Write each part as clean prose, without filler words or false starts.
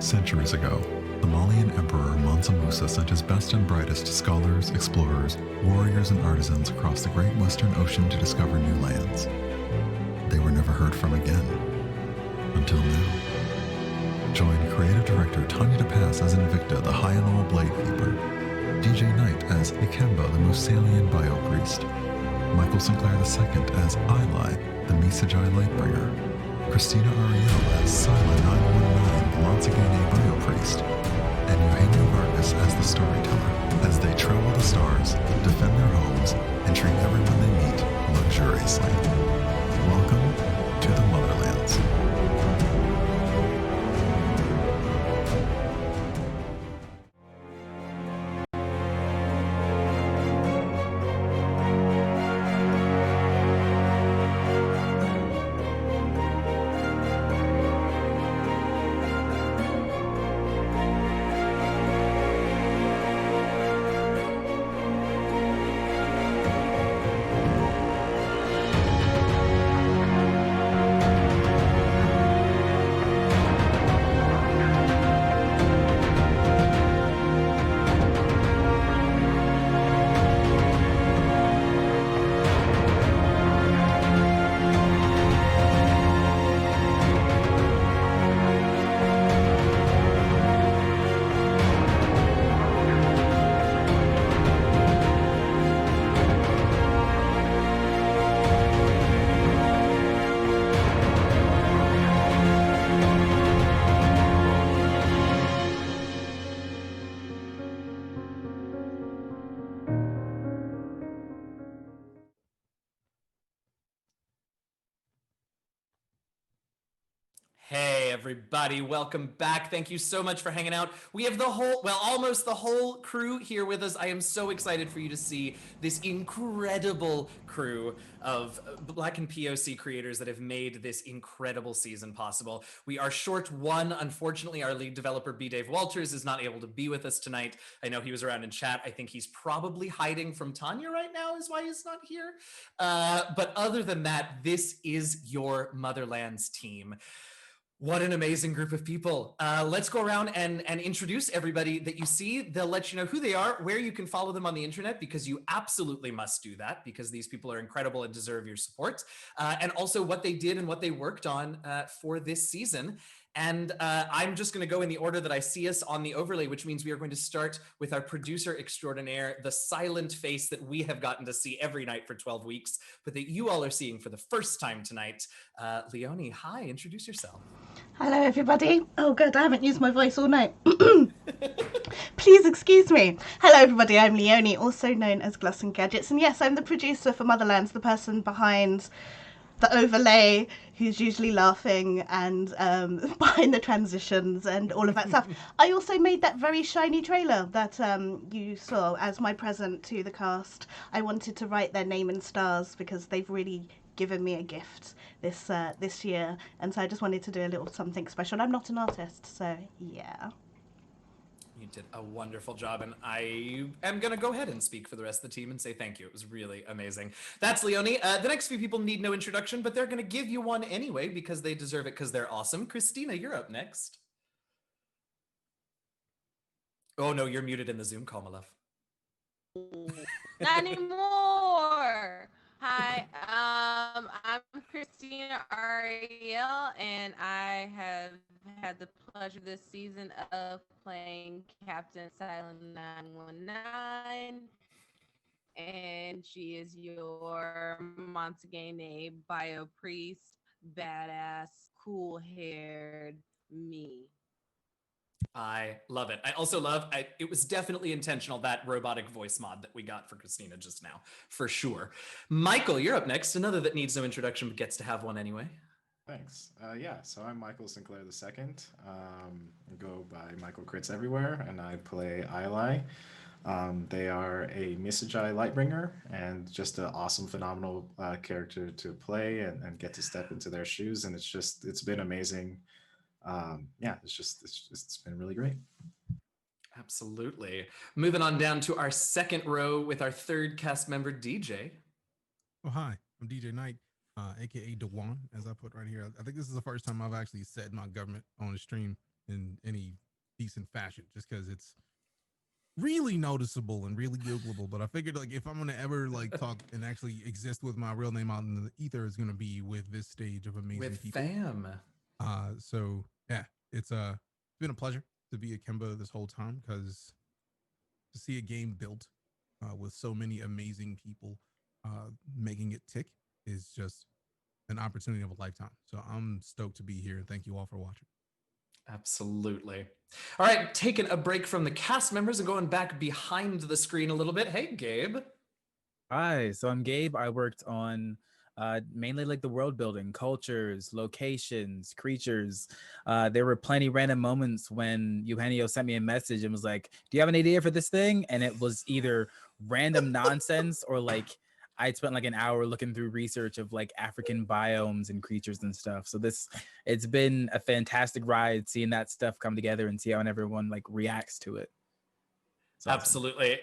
Centuries ago, the Malian Emperor Mansa Musa sent his best and brightest scholars, explorers, warriors, and artisans across the great Western Ocean to discover new lands. They were never heard from again. Until now. Join creative director Tanya DePass as Invicta, the High-and-All Blade Keeper, DeejayKnight as Ikemba, the Musalian Bio-Priest, Michael Sinclair II as Ilay, the Misajai Lightbringer, Christina Ariel as Sila 919, the Lansagene Bio-Priest, and Eugenio Vargas as the Storyteller, as they travel the stars, defend their homes, and treat everyone they meet luxuriously. Welcome to the Motherlands. Hey everybody, welcome back. Thank you so much for hanging out. We have the whole, well, almost the whole crew here with us. I am so excited for you to see this incredible crew of Black and POC creators that have made this incredible season possible. We are short one. Unfortunately, our lead developer, B. Dave Walters, is not able to be with us tonight. I know he was around in chat. I think he's probably hiding from Tanya right now is why he's not here. But other than that, this is your Motherlands team. What an amazing group of people. Let's go around and introduce everybody that you see. They'll let you know who they are, where you can follow them on the internet, because you absolutely must do that, because these people are incredible and deserve your support. And also what they did and what they worked on for this season. And I'm just going to go in the order that I see us on the overlay, which means we are going to start with our producer extraordinaire, the silent face that we have gotten to see every night for 12 weeks, but that you all are seeing for the first time tonight. Leoni, hi, introduce yourself. Hello, everybody. Oh, good. I haven't used my voice all night. Please excuse me. Hello, everybody. I'm Leoni, also known as Gloss and Gadgets. And yes, I'm the producer for Motherlands, the person behind the overlay who's usually laughing and behind the transitions and all of that stuff. I also made that very shiny trailer that you saw as my present to the cast. I wanted to write their name in stars because they've really given me a gift this year, and so I just wanted to do a little something special. I'm not an artist, so yeah. You did a wonderful job, and I am going to go ahead and speak for the rest of the team and say thank you. It was really amazing. That's Leoni. The next few people need no introduction, but they're going to give you one anyway because they deserve it because they're awesome. Christina, you're up next. Oh, no, you're muted in the Zoom call, my love. Not anymore. Hi, I'm Christina Ariel, and I have had the pleasure this season of playing Captain Silent 919, and she is your Montagane bio priest, badass, cool-haired me. I love it. I also love, it was definitely intentional, that robotic voice mod that we got for Christina just now, for sure. Michael, you're up next. Another that needs no introduction, but gets to have one anyway. Thanks. Yeah, so I'm Michael Sinclair II. I go by Michael Crits everywhere, and I play Ilay. They are a Misajai Lightbringer, and just an awesome, phenomenal character to play and get to step into their shoes, and it's been amazing. Yeah, it's been really great. Absolutely. Moving on down to our second row with our third cast member, DJ. Oh, hi, I'm DeejayKnight, aka Dewan, as I put right here. I think this is the first time I've actually said my government on the stream. in any decent fashion, just because it's really noticeable and really Googleable. But I figured like if I'm gonna ever like talk and actually exist with my real name out in the ether, is gonna be with this stage of amazing With people. fam. So yeah, it's been a pleasure to be Ikemba this whole time, because to see a game built with so many amazing people making it tick is just an opportunity of a lifetime. So I'm stoked to be here. Thank you all for watching. Absolutely. All right, taking a break from the cast members and going back behind the screen a little bit. Hey, Gabe. Hi, so I'm Gabe. I worked on mainly like the world building, cultures, locations, creatures. There were plenty random moments when Eugenio sent me a message and was like, "Do you have an idea for this thing?" And it was either random nonsense or like I'd spent like an hour looking through research of like African biomes and creatures and stuff. So it's been a fantastic ride seeing that stuff come together and see how everyone like reacts to it. Awesome. Absolutely.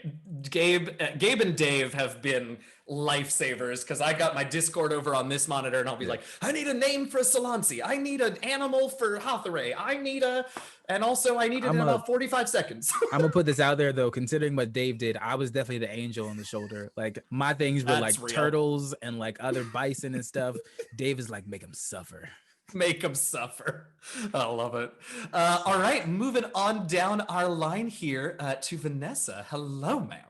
Gabe and Dave have been lifesavers, because I got my Discord over on this monitor and I'll be like, I need a name for Salansi. I need an animal for Hathaway. I need it in about 45 seconds. I'm gonna put this out there though, considering what Dave did, I was definitely the angel on the shoulder. Like my things were like real. turtles and like other bison and stuff. Dave is like, make them suffer. Make them suffer. I love it. All right, moving on down our line here to Vanessa. Hello, ma'am.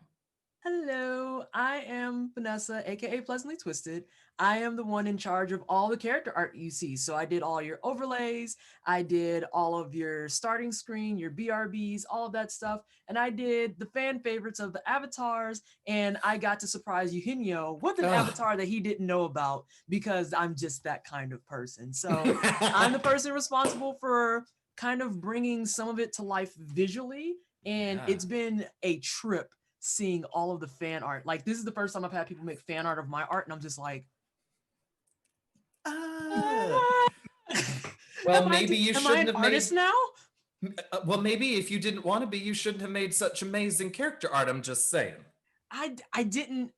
Hello, I am Vanessa, aka Pleasantly Twisted. I am the one in charge of all the character art you see. So I did all your overlays, I did all of your starting screen, your BRBs, all of that stuff. And I did the fan favorites of the avatars. And I got to surprise Eugenio with an avatar that he didn't know about, because I'm just that kind of person. So I'm the person responsible for kind of bringing some of it to life visually. And it's been a trip seeing all of the fan art. Like, this is the first time I've had people make fan art of my art, and I'm just like, well, maybe you shouldn't have made artist now. Well, maybe if you didn't want to be, you shouldn't have made such amazing character art. I'm just saying. I didn't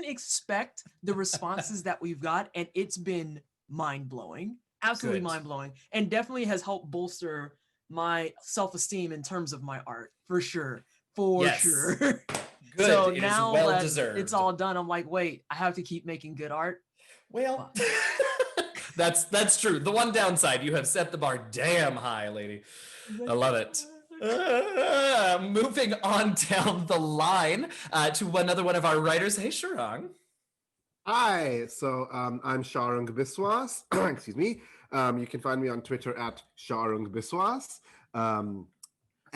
expect the responses that we've got, and it's been mind-blowing, absolutely mind-blowing, and definitely has helped bolster my self-esteem in terms of my art, for sure. Sure. Good. So it now is well that deserved. it's all done, I'm like, wait, I have to keep making good art. Well, that's true. The one downside, you have set the bar damn high, lady. I love it. Moving on down the line to another one of our writers. Hey, Sharang. Hi, so I'm Sharang Biswas. Excuse me. You can find me on Twitter at Sharang Biswas.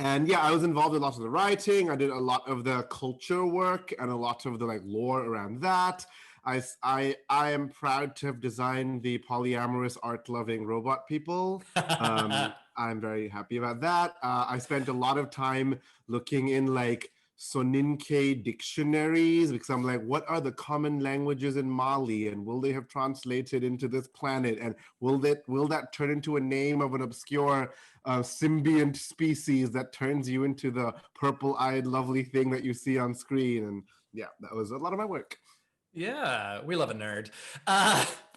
And yeah, I was involved in a lot of the writing. I did a lot of the culture work and a lot of the like lore around that. I am proud to have designed the polyamorous art-loving robot people. I'm very happy about that. I spent a lot of time looking in like Soninke dictionaries, because I'm like, what are the common languages in Mali, and will they have translated into this planet, and will that turn into a name of an obscure symbiont species that turns you into the purple-eyed lovely thing that you see on screen? And yeah, that was a lot of my work. Yeah, we love a nerd.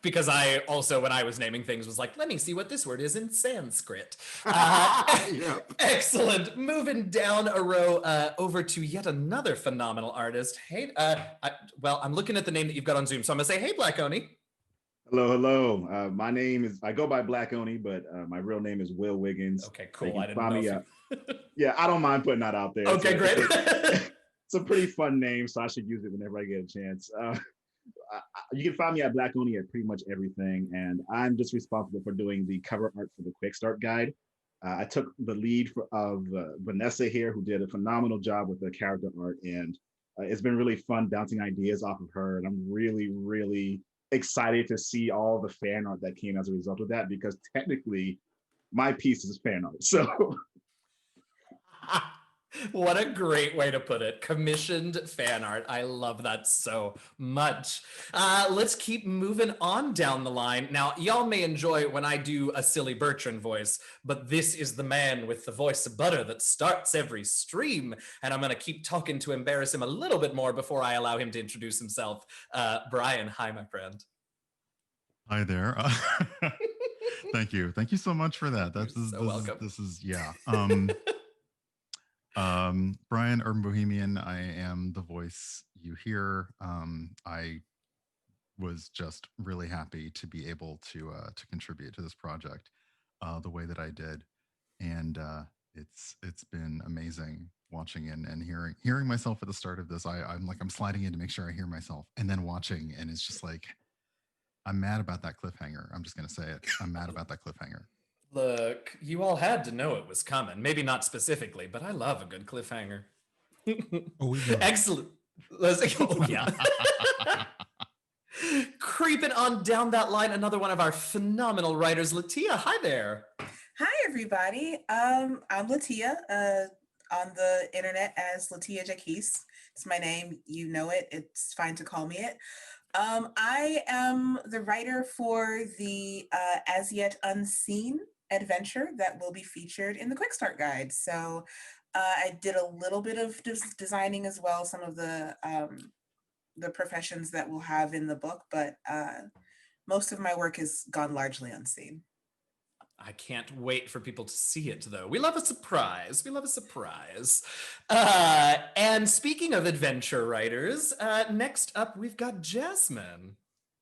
Because I also, when I was naming things, was like, let me see what this word is in Sanskrit. Yep. Excellent. Moving down a row over to yet another phenomenal artist. Hey, I'm looking at the name that you've got on Zoom, so I'm gonna say, hey, Black Oni. Hello. My name is, I go by Black Oni, but my real name is Will Wiggins. Okay, cool. I didn't know. Yeah, I don't mind putting that out there. Okay, great. It's a pretty fun name, so I should use it whenever I get a chance. You can find me at Black Oni at pretty much everything, and I'm just responsible for doing the cover art for the Quick Start Guide. I took the lead of Vanessa here, who did a phenomenal job with the character art, and it's been really fun bouncing ideas off of her, and I'm really, really excited to see all the fan art that came as a result of that, because technically my piece is fan art, so... What a great way to put it. Commissioned fan art. I love that so much. Let's keep moving on down the line. Now, y'all may enjoy when I do a silly Bertrand voice, but this is the man with the voice of butter that starts every stream. And I'm going to keep talking to embarrass him a little bit more before I allow him to introduce himself. Brian, hi, my friend. Hi there. Thank you so much for that. welcome. This is yeah. Brian, Urban Bohemian. I am the voice you hear. I was just really happy to be able to contribute to this project the way that I did, and it's been amazing watching and hearing myself at the start of this. I'm sliding in to make sure I hear myself, and then watching, and it's just like I'm mad about that cliffhanger. I'm just gonna say it. I'm mad about that cliffhanger. Look, you all had to know it was coming. Maybe not specifically, but I love a good cliffhanger. Oh, we know. Excellent. Oh, yeah. Creeping on down that line, another one of our phenomenal writers, LaTia. Hi there. Hi, everybody. I'm LaTia, on the internet as LaTia Jacquise. It's my name. You know it. It's fine to call me it. I am the writer for the As Yet Unseen adventure that will be featured in the Quick Start Guide. So I did a little bit of designing as well, some of the professions that we'll have in the book, but most of my work has gone largely unseen. I can't wait for people to see it, though. We love a surprise. And speaking of adventure writers, next up, we've got Jasmine.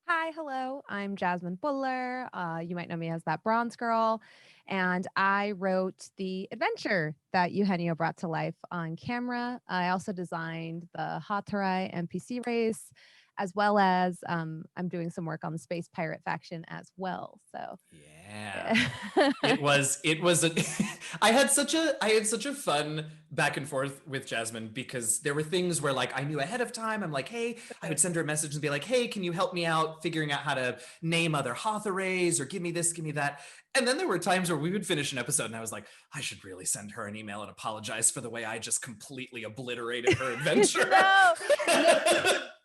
Hi, hello. I'm Jasmine Buller. You might know me as that bronze girl. And I wrote the adventure that Eugenio brought to life on camera. I also designed the Hatarai NPC race, as well as I'm doing some work on the Space Pirate faction as well. So yeah, it was I had such a fun back and forth with Jasmine, because there were things where I knew ahead of time. I'm like, hey, I would send her a message and be like, hey, can you help me out figuring out how to name other Hatharays, or give me this, give me that. And then there were times where we would finish an episode and I was like, I should really send her an email and apologize for the way I just completely obliterated her adventure. No.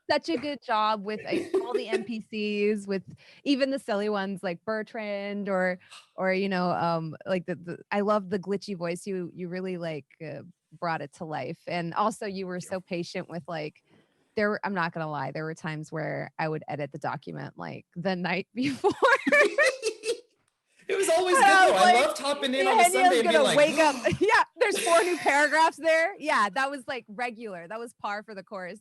Such a good job with all the NPCs, with even the silly ones like Bertrand or I love the glitchy voice. You really brought it to life, and also you were so patient with I'm not gonna lie, there were times where I would edit the document the night before. It was always good though. I loved hopping in on a Sunday and being like, wake up. Yeah, there's 4 new paragraphs there. Yeah, that was regular. That was par for the course.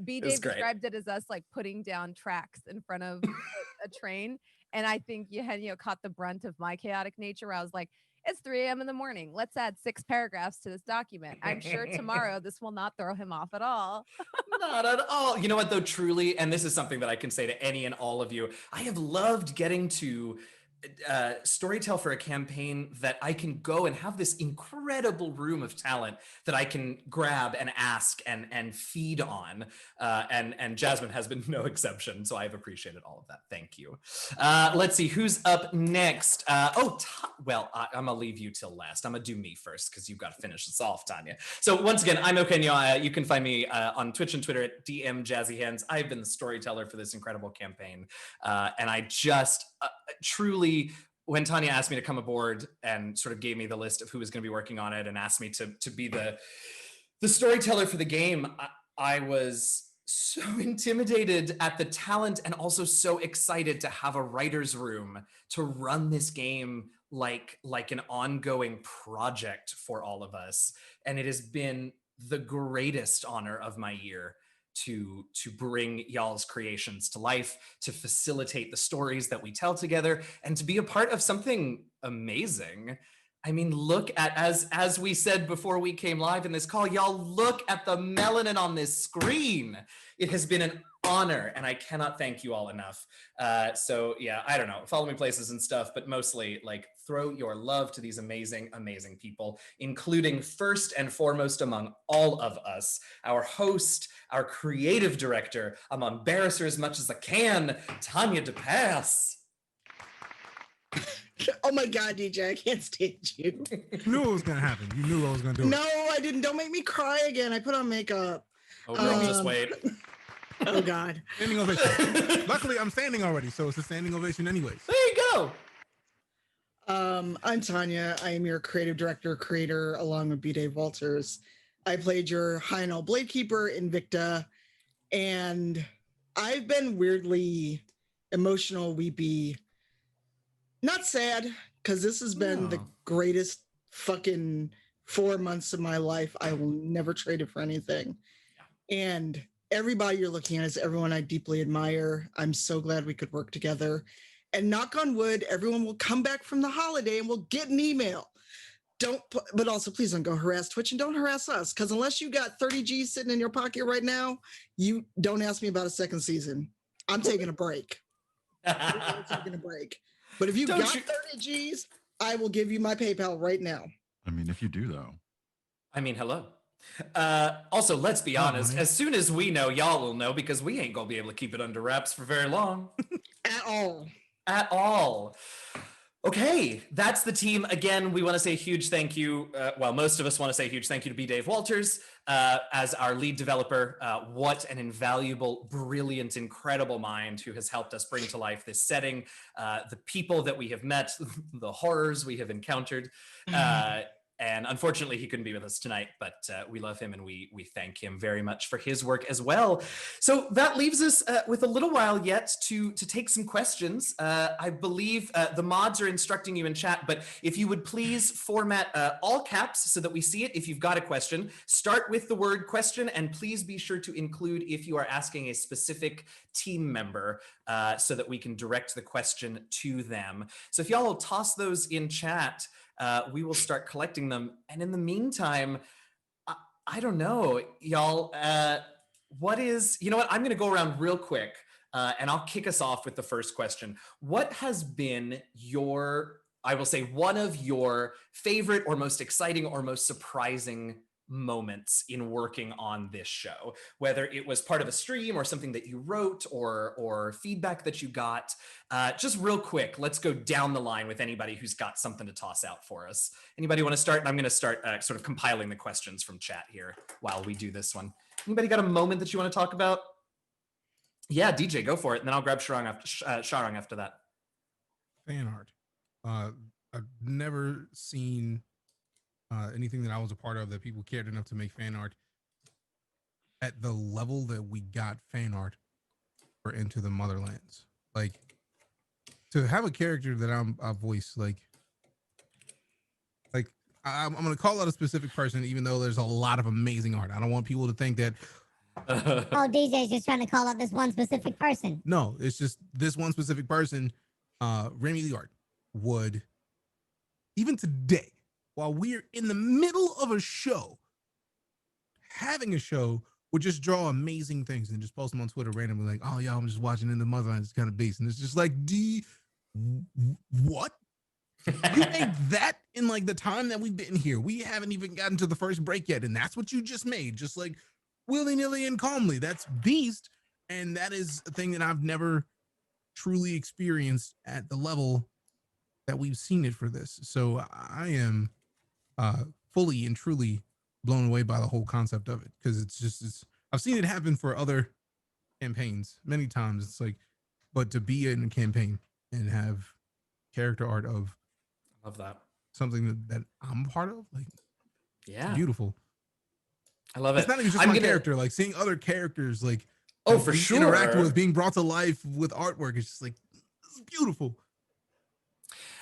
B-Dave described it as us putting down tracks in front of a train. And I think Eugenio caught the brunt of my chaotic nature, where I was like, it's 3 a.m. in the morning. Let's add 6 paragraphs to this document. I'm sure tomorrow this will not throw him off at all. Not at all. You know what, though, truly, and this is something that I can say to any and all of you, I have loved getting to storytell for a campaign that I can go and have this incredible room of talent that I can grab and ask and feed on. And Jasmine has been no exception, so I've appreciated all of that. Thank you. Let's see who's up next. I'm gonna leave you till last. I'm gonna do me first because you've got to finish this off, Tanya. So once again, I'm Eugenio. You can find me on Twitch and Twitter at DMJazzyHands. I've been the storyteller for this incredible campaign, and I just truly, when Tanya asked me to come aboard and sort of gave me the list of who was going to be working on it and asked me to be the storyteller for the game, I was so intimidated at the talent and also so excited to have a writer's room to run this game like an ongoing project for all of us. And it has been the greatest honor of my year to bring y'all's creations to life, to facilitate the stories that we tell together, and to be a part of something amazing. I mean, look at, as we said before we came live in this call, y'all look at the melanin on this screen. It has been an honor, and I cannot thank you all enough. So yeah, I don't know, follow me places and stuff, but mostly throw your love to these amazing, amazing people, including first and foremost among all of us, our host, our creative director. I'm on embarrass her as much as I can, Tanya DePass. Oh my God, DJ, I can't stand you. You knew it was gonna happen. You knew I was gonna do it. No, I didn't. Don't make me cry again. I put on makeup. Oh, girl, just wait. Oh God. Standing ovation. Luckily, I'm standing already, so it's a standing ovation anyways. There you go. I'm Tanya. I am your creative director, creator, along with B-Dave Walters. I played your High and All Bladekeeper, Invicta, and I've been weirdly emotional, weepy, Not sad, because this has been the greatest fucking 4 months of my life. I will never trade it for anything. And everybody you're looking at is everyone I deeply admire. I'm so glad we could work together. And knock on wood, everyone will come back from the holiday and we'll get an email. But also please don't go harass Twitch and don't harass us, because unless you got 30 G's sitting in your pocket right now, you don't ask me about a second season. I'm taking a break. I'm taking a break. But if you got 30 G's, I will give you my PayPal right now. I mean, if you do, though. I mean, hello. Also, let's be honest. As soon as we know, y'all will know, because we ain't gonna be able to keep it under wraps for very long. At all. At all. Okay, that's the team. Again, we want to say a huge thank you. Well, most of us want to say a huge thank you to B. Dave Walters as our lead developer. What an invaluable, brilliant, incredible mind who has helped us bring to life this setting, the people that we have met, the horrors we have encountered. And unfortunately, he couldn't be with us tonight, but we love him and we thank him very much for his work as well. So that leaves us with a little while yet to take some questions. I believe the mods are instructing you in chat, but if you would please format all caps so that we see it. If you've got a question, start with the word question, and please be sure to include if you are asking a specific team member so that we can direct the question to them. So if y'all will toss those in chat, we will start collecting them. And in the meantime, I don't know, y'all, what is, you know what, I'm going to go around real quick and I'll kick us off with the first question. What has been your, I will say, one of your favorite or most exciting or most surprising moments in working on this show, whether it was part of a stream or something that you wrote or feedback that you got? Just real quick, let's go down the line with anybody who's got something to toss out for us. Anybody want to start? And I'm going to start sort of compiling the questions from chat here while we do this one. Anybody got a moment that you want to talk about? Yeah, DJ, go for it, and then I'll grab Sharang after that. Fan art. I've never seen anything that I was a part of that people cared enough to make fan art at the level that we got fan art for Into the Motherlands. Like, to have a character that I voice, like I'm going to call out a specific person, even though there's a lot of amazing art. I don't want people to think that oh, DJ's just trying to call out this one specific person. No, it's just this one specific person. Remy Liard would, even today, while we're in the middle of a show, having a show, would just draw amazing things and just post them on Twitter randomly, like, oh, yeah, I'm just watching Into the Motherland. It's kind of beast. And it's just like, what? You made that in like the time that we've been here. We haven't even gotten to the first break yet. And that's what you just made, just like willy-nilly and calmly. That's beast. And that is a thing that I've never truly experienced at the level that we've seen it for this. So I am fully and truly blown away by the whole concept of it, because I've seen it happen for other campaigns many times. It's like, but to be in a campaign and have character art of, love that, something that I'm a part of, like, yeah, beautiful. I love it. It's not even just my character, like seeing other characters, like, oh, for sure, interact with, being brought to life with artwork. It's just like, this is beautiful.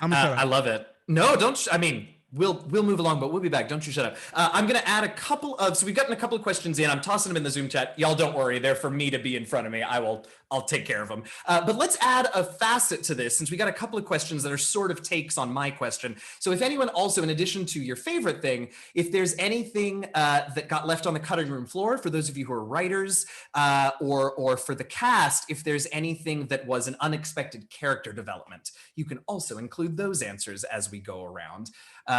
I love it. No, don't. I mean, we'll move along, but we'll be back. Don't you shut up. I'm going to add a couple of, so we've gotten a couple of questions in. I'm tossing them in the Zoom chat. Y'all don't worry. They're for me to be in front of me. I'll take care of them. But let's add a facet to this, since we got a couple of questions that are sort of takes on my question. So if anyone also, in addition to your favorite thing, if there's anything that got left on the cutting room floor, for those of you who are writers, or for the cast, if there's anything that was an unexpected character development, you can also include those answers as we go around.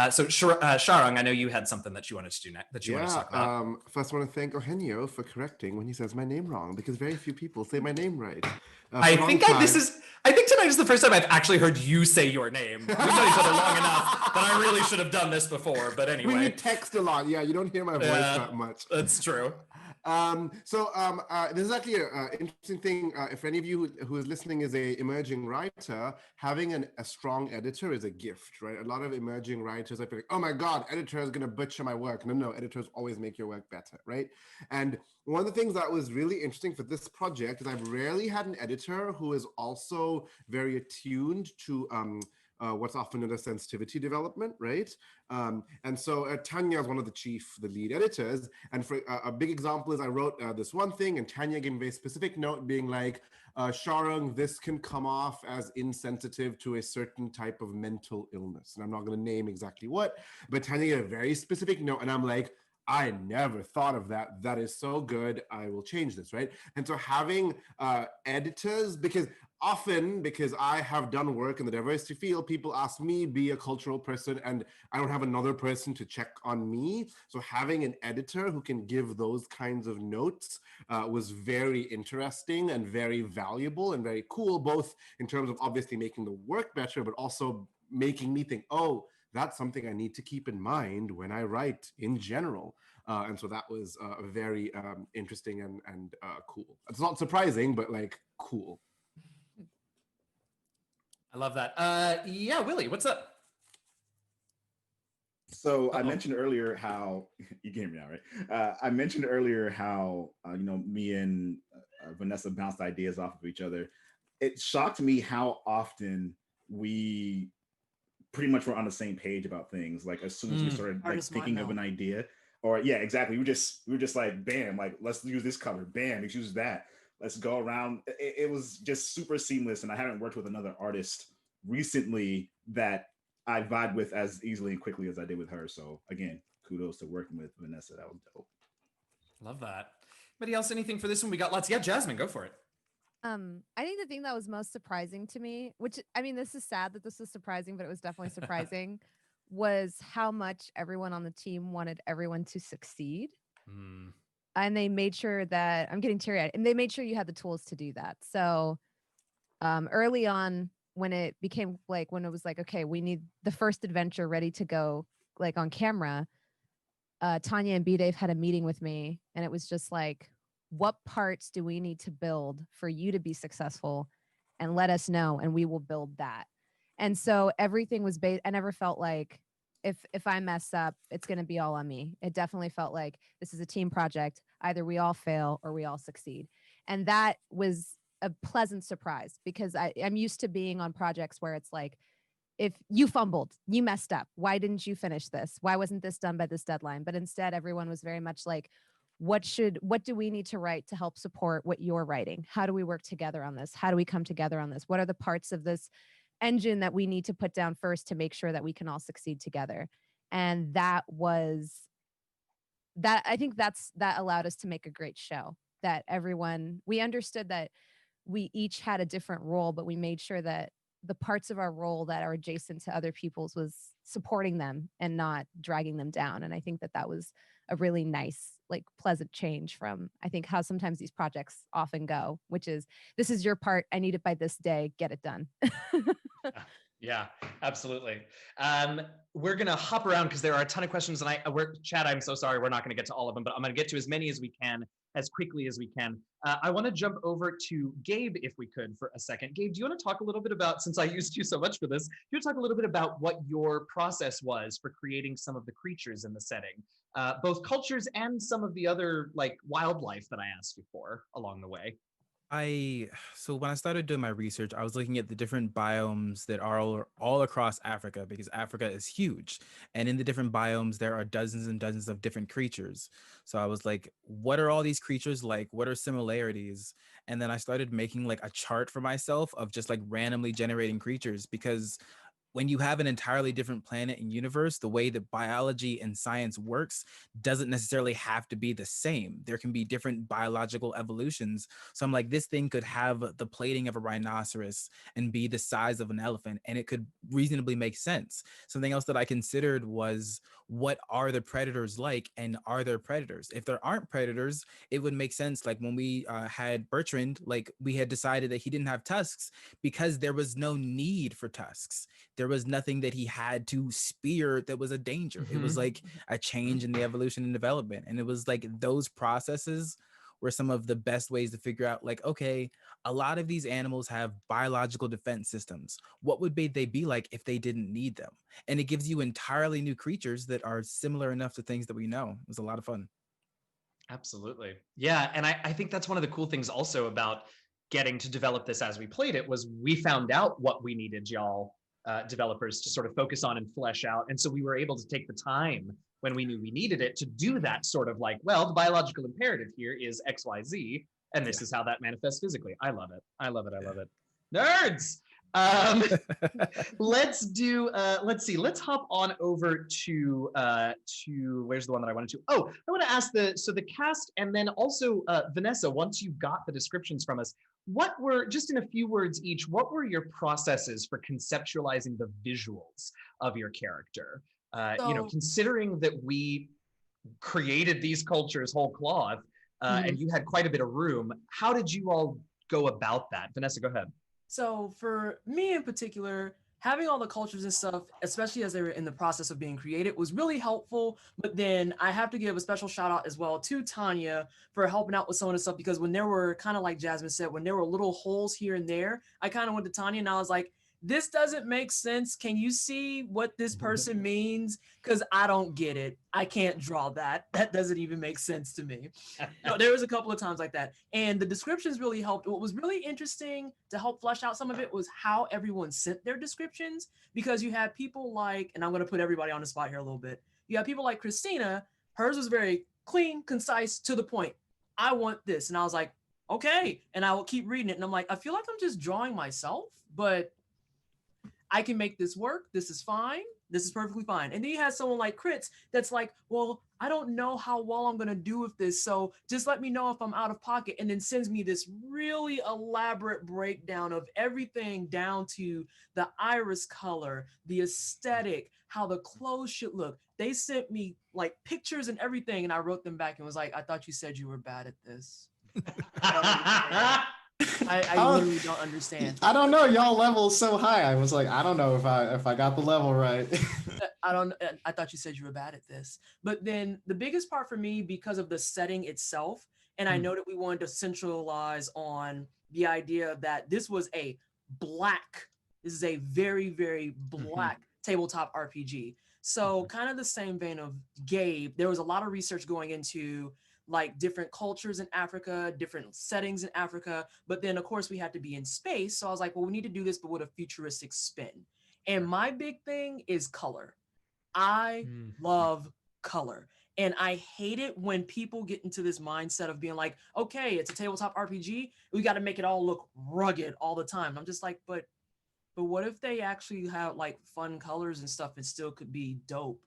So Sharang, I know you had something that you wanted to do next, that you want to talk about. First, I want to thank Eugenio for correcting when he says my name wrong, because very few people say my name right. I think tonight is the first time I've actually heard you say your name. We've known each other long enough that I really should have done this before. But anyway, we text a lot. Yeah, you don't hear my voice that much. That's true. This is actually an interesting thing. If any of you who is listening is a emerging writer, having a strong editor is a gift, right? A lot of emerging writers are like, oh my God, editor is going to butcher my work. No, editors always make your work better, right? And one of the things that was really interesting for this project is I've rarely had an editor who is also very attuned to what's often known as sensitivity development, right? And so Tanya is one of the lead editors. And for a big example is I wrote this one thing, and Tanya gave me a very specific note being like, Sharang, this can come off as insensitive to a certain type of mental illness. And I'm not going to name exactly what, but Tanya gave a very specific note, and I'm like, I never thought of that. That is so good. I will change this, right? And so having editors, because I have done work in the diversity field, people ask me, be a cultural person, and I don't have another person to check on me. So having an editor who can give those kinds of notes was very interesting and very valuable and very cool, both in terms of obviously making the work better, but also making me think, oh, that's something I need to keep in mind when I write in general. And so that was very interesting and cool. It's not surprising, but like cool. I love that. Yeah, Willie, what's up? So I mentioned earlier how you can hear me now, right? I mentioned earlier how me and Vanessa bounced ideas off of each other. It shocked me how often we pretty much were on the same page about things. Like as soon as we started like thinking of an idea, or yeah, exactly. We were just like, bam, like let's use this cover, bam, let's use that. Let's go around. It was just super seamless, and I haven't worked with another artist recently that I vibe with as easily and quickly as I did with her. So again, kudos to working with Vanessa. That was dope. Love that. Anybody else anything for this one? We got lots. Yeah, Jasmine, go for it. I think the thing that was most surprising to me, which I mean, this is sad that this is surprising, but it was definitely surprising, was how much everyone on the team wanted everyone to succeed. And they made sure that I'm getting teary-eyed, and they made sure you had the tools to do that. So early on, when it became like, when it was like, okay, we need the first adventure ready to go, like on camera, Tanya and B-Dave had a meeting with me, and it was just like, what parts do we need to build for you to be successful, and let us know, and we will build that. And so everything was based. I never felt like if I mess up, it's going to be all on me. It definitely felt like this is a team project. Either we all fail or we all succeed. And that was a pleasant surprise, because I'm used to being on projects where it's like, if you fumbled, you messed up, why didn't you finish this? Why wasn't this done by this deadline? But instead, everyone was very much like, what do we need to write to help support what you're writing? How do we work together on this? How do we come together on this? What are the parts of this engine that we need to put down first to make sure that we can all succeed together? And that I think that allowed us to make a great show, that we understood that we each had a different role, but we made sure that the parts of our role that are adjacent to other people's was supporting them and not dragging them down. And I think that was a really nice, like pleasant change from, I think, how sometimes these projects often go, which is, this is your part, I need it by this day, get it done. Yeah, absolutely. We're going to hop around because there are a ton of questions, and Chad, I'm so sorry, we're not going to get to all of them, but I'm going to get to as many as we can, as quickly as we can. I want to jump over to Gabe, if we could, for a second. Gabe, do you want to talk a little bit about, since I used you so much for this, do you want to talk a little bit about what your process was for creating some of the creatures in the setting, both cultures and some of the other like wildlife that I asked you for along the way? So when I started doing my research, I was looking at the different biomes that are all across Africa, because Africa is huge. And in the different biomes, there are dozens and dozens of different creatures. So I was like, what are all these creatures like? What are similarities? And then I started making like a chart for myself of just like randomly generating creatures, because when you have an entirely different planet and universe, the way that biology and science works doesn't necessarily have to be the same. There can be different biological evolutions. So I'm like, this thing could have the plating of a rhinoceros and be the size of an elephant, and it could reasonably make sense. Something else that I considered was, what are the predators like, and are there predators? If there aren't predators, it would make sense. Like when we had Bertrand, like we had decided that he didn't have tusks because there was no need for tusks. There was nothing that he had to spear that was a danger. It was like a change in the evolution and development. And it was like those processes were some of the best ways to figure out, like, okay, a lot of these animals have biological defense systems. What would they be like if they didn't need them? And it gives you entirely new creatures that are similar enough to things that we know. It was a lot of fun. Absolutely. Yeah. And I think that's one of the cool things also about getting to develop this as we played it, was we found out what we needed y'all developers to sort of focus on and flesh out. And so we were able to take the time when we knew we needed it to do that sort of like, well, the biological imperative here is XYZ, and this is how that manifests physically. I love it. I love it. I love it. Nerds! Let's do, let's see, let's hop on over to where's the one that I wanted to? Oh, I want to ask the cast, and then also Vanessa, once you got the descriptions from us, what were, just in a few words each, what were your processes for conceptualizing the visuals of your character? You know, considering that we created these cultures whole cloth, and you had quite a bit of room, how did you all go about that? Vanessa, go ahead. So for me in particular, having all the cultures and stuff, especially as they were in the process of being created, was really helpful. But then I have to give a special shout out as well to Tanya for helping out with some of the stuff, because when there were, kind of like Jasmine said, when there were little holes here and there, I kind of went to Tanya and I was like, this doesn't make sense. Can you see what this person means? Because I don't get it. I can't draw that. That doesn't even make sense to me. No, there was a couple of times like that. And the descriptions really helped. What was really interesting to help flesh out some of it was how everyone sent their descriptions, because you had people like, and I'm going to put everybody on the spot here a little bit. You have people like Christina. Hers was very clean, concise, to the point. I want this. And I was like, okay. And I will keep reading it. And I'm like, I feel like I'm just drawing myself, but I can make this work. This is fine. This is perfectly fine. And then you have someone like Crits that's like, well, I don't know how well I'm going to do with this. So just let me know if I'm out of pocket. And then sends me this really elaborate breakdown of everything down to the iris color, the aesthetic, how the clothes should look. They sent me like pictures and everything. And I wrote them back and was like, I thought you said you were bad at this. I literally don't understand. I don't know. Y'all level so high. I was like, I don't know if I got the level right. I thought you said you were bad at this. But then the biggest part for me, because of the setting itself, and I know that we wanted to centralize on the idea that this is a very, very black tabletop RPG. So kind of the same vein of Gabe, there was a lot of research going into like different cultures in Africa, different settings in Africa. But then of course we had to be in space. So I was like, well, we need to do this, but with a futuristic spin. And my big thing is color. I love color. And I hate it when people get into this mindset of being like, okay, it's a tabletop RPG. We got to make it all look rugged all the time. I'm just like, but what if they actually have like fun colors and stuff and still could be dope?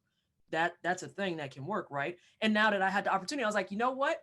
That's a thing that can work, right? And now that I had the opportunity, I was like, you know what?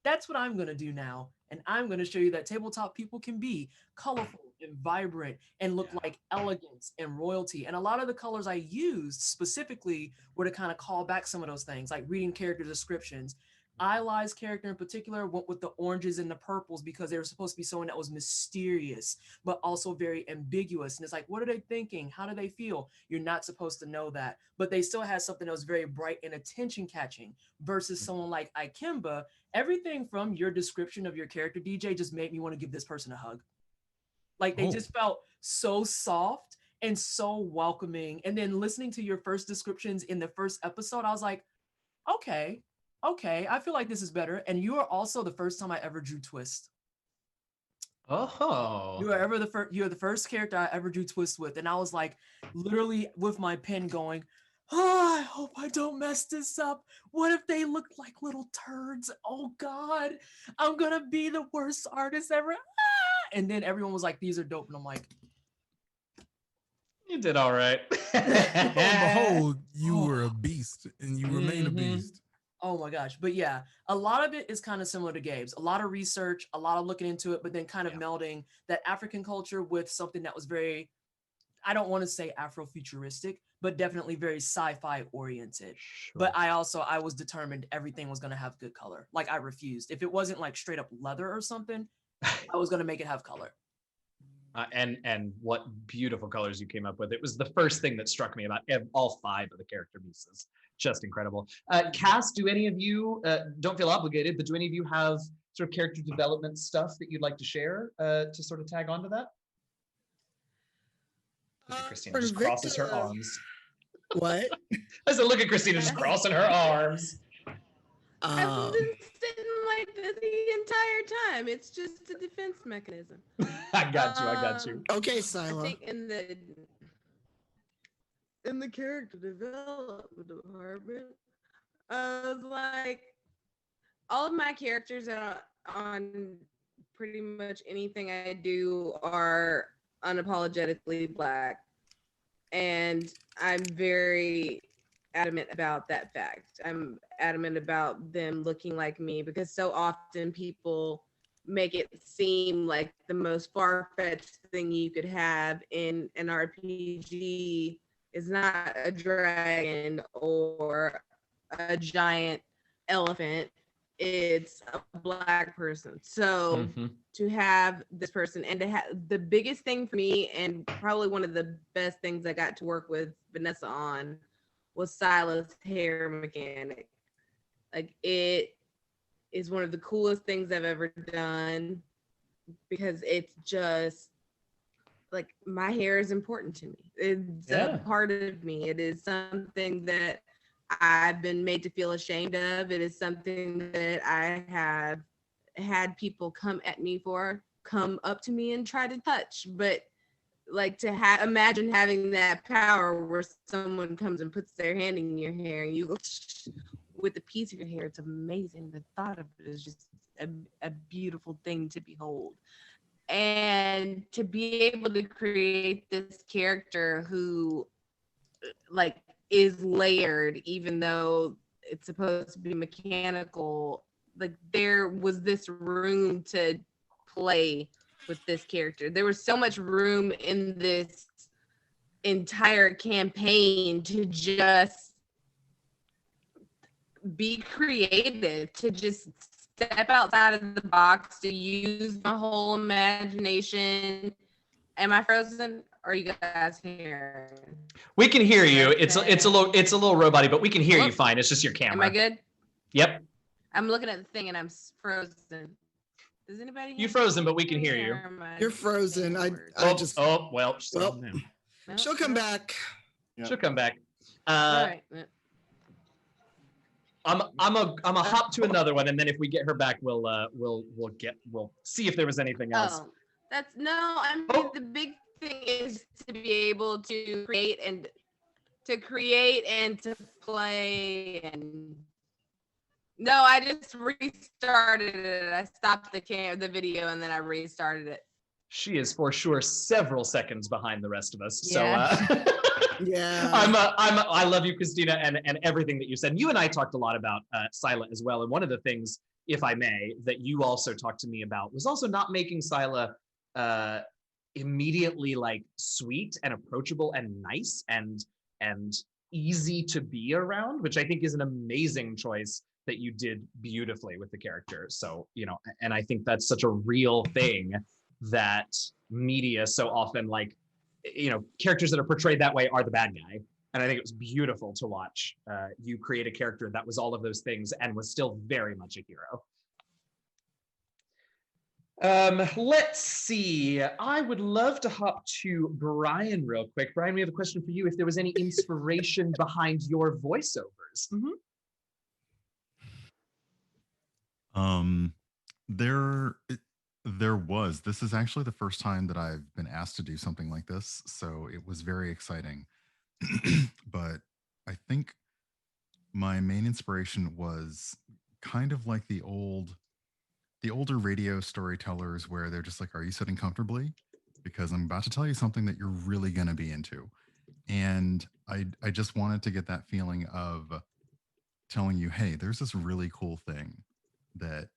That's what I'm going to do now. And I'm going to show you that tabletop people can be colorful and vibrant and look like elegance and royalty. And a lot of the colors I used specifically were to kind of call back some of those things, like reading character descriptions. Ilay's character in particular went with the oranges and the purples because they were supposed to be someone that was mysterious, but also very ambiguous. And it's like, what are they thinking? How do they feel? You're not supposed to know that. But they still had something that was very bright and attention catching versus someone like Ikemba. Everything from your description of your character, DJ, just made me want to give this person a hug. Like they just felt so soft and so welcoming. And then listening to your first descriptions in the first episode, I was like, okay, I feel like this is better. And you are also the first time I ever drew Twist. Oh. You are the first character I ever drew Twist with. And I was like literally with my pen going, oh, I hope I don't mess this up. What if they look like little turds? Oh God, I'm gonna be the worst artist ever. And then everyone was like, these are dope. And I'm like, you did all right. Behold, you were a beast and you remain a beast. Oh my gosh. But yeah, a lot of it is kind of similar to Gabe's. A lot of research, a lot of looking into it, but then kind of melding that African culture with something that was very, I don't want to say Afrofuturistic, but definitely very sci-fi oriented. Sure. But I was determined everything was going to have good color. Like I refused. If it wasn't like straight up leather or something, I was going to make it have color. And what beautiful colors you came up with. It was the first thing that struck me about all 5 of the character pieces. Just incredible. Cass, do any of you, don't feel obligated, but do any of you have sort of character development stuff that you'd like to share to sort of tag onto that? Christina just crosses her arms. What? I said, look at Christina just crossing her arms. I've been sitting like this the entire time. It's just a defense mechanism. I got you. Okay, Silo. I think in the in the character development department, I was like, all of my characters on pretty much anything I do are unapologetically Black. And I'm very adamant about that fact. I'm adamant about them looking like me because so often people make it seem like the most far-fetched thing you could have in an RPG is not a dragon or a giant elephant. It's a Black person. So to have this person and to have the biggest thing for me, and probably one of the best things I got to work with Vanessa on, was Sila's hair mechanic. Like, it is one of the coolest things I've ever done because it's just like, my hair is important to me. It's a part of me. It is something that I've been made to feel ashamed of. It is something that I have had people come up to me and try to touch. But like, to imagine having that power where someone comes and puts their hand in your hair and you go with a piece of your hair, it's amazing. The thought of it is just a beautiful thing to behold. And to be able to create this character who, like, is layered, even though it's supposed to be mechanical, like, there was this room to play with this character. There was so much room in this entire campaign to just be creative, to just step outside of the box, to use my whole imagination. Am I frozen? Or are you guys here? We can hear you. It's a little roboty, but we can hear you fine. It's just your camera. Am I good? Yep. I'm looking at the thing and I'm frozen. Does anybody? You frozen, but we can hear you. You're frozen. She'll come back. She'll come back. All right. I'm a hop to another one, and then if we get her back, we'll see if there was anything else. The big thing is to be able to create and to play. And no, I just restarted it. I stopped the video and then I restarted it. She is for sure several seconds behind the rest of us. Yeah. So yeah, I love you, Christina, and everything that you said. You and I talked a lot about Sila as well, and one of the things, if I may, that you also talked to me about was also not making Sila immediately like sweet and approachable and nice and easy to be around, which I think is an amazing choice that you did beautifully with the character. So, and I think that's such a real thing that media so often, like, characters that are portrayed that way are the bad guy. And I think it was beautiful to watch you create a character that was all of those things and was still very much a hero. Let's see. I would love to hop to Brian real quick. Brian, we have a question for you. If there was any inspiration behind your voiceovers. There was. This is actually the first time that I've been asked to do something like this, so it was very exciting. But I think my main inspiration was kind of like the older radio storytellers where they're just like, are you sitting comfortably? Because I'm about to tell you something that you're really going to be into. And I just wanted to get that feeling of telling you, hey, there's this really cool thing that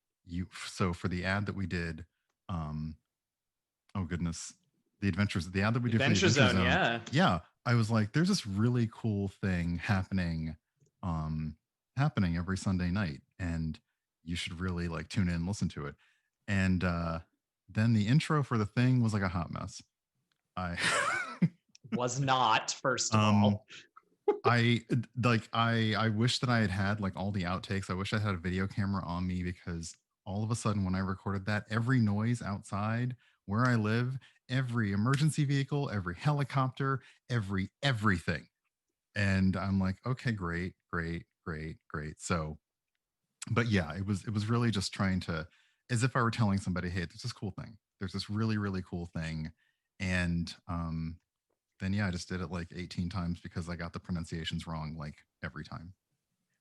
so for the ad that we did, oh goodness, the ad that we did Adventure for the Zone, yeah, I was like, there's this really cool thing happening every Sunday night, and you should really like tune in and listen to it. And then the intro for the thing was like a hot mess. I was not, first of all. I wish that I had like all the outtakes. I wish I had a video camera on me, because all of a sudden when I recorded that, every noise outside where I live, every emergency vehicle, every helicopter, everything. And I'm like, okay, great. So, but yeah, it was really just trying to, as if I were telling somebody, hey, there's this cool thing. There's this really, really cool thing. And then yeah, I just did it like 18 times because I got the pronunciations wrong like every time.